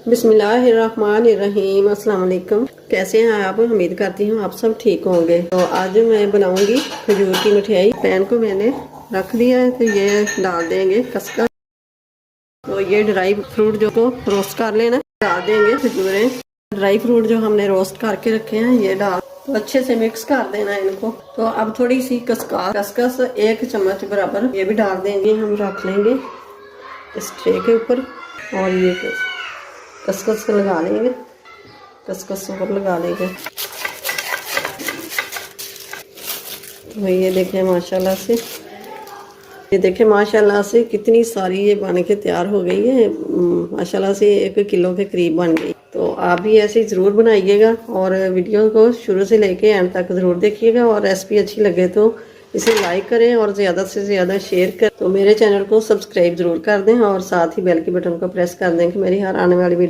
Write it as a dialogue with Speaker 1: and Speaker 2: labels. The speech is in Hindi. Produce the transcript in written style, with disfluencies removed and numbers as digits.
Speaker 1: बिस्मिल्लाहिर्रहमानिर्रहीम। अस्सलाम वालेकुम। कैसे हैं आप? उम्मीद करती हूँ आप सब ठीक होंगे। तो आज मैं बनाऊंगी खजूर की मिठाई। पैन को मैंने रख दिया है, तो ये डाल देंगे खसखस। तो ये ड्राई फ्रूट जो को रोस्ट कर लेना, डाल देंगे खजूरें। ड्राई फ्रूट जो हमने रोस्ट करके रखे हैं ये डाल, तो अच्छे से मिक्स कर देना इनको। तो अब थोड़ी सी खसखस 1 चम्मच बराबर ये भी डाल देंगे। हम रख लेंगे इस ट्रे के ऊपर और ये खसखस लगा लेंगे, खसखस ऊपर लगा लेंगे। तो ये देखें माशाल्लाह से, ये देखें माशाल्लाह से कितनी सारी ये बन के तैयार हो गई है। माशाल्लाह से 1 किलो के करीब बन गई। तो आप भी ऐसे ज़रूर बनाइएगा और वीडियो को शुरू से लेके एंड तक ज़रूर देखिएगा। और रेसिपी अच्छी लगे तो इसे लाइक करें और ज़्यादा से ज़्यादा शेयर करें। तो मेरे चैनल को सब्सक्राइब ज़रूर कर दें और साथ ही बेल के बटन को प्रेस कर दें कि मेरी हर आने वाली वीडियो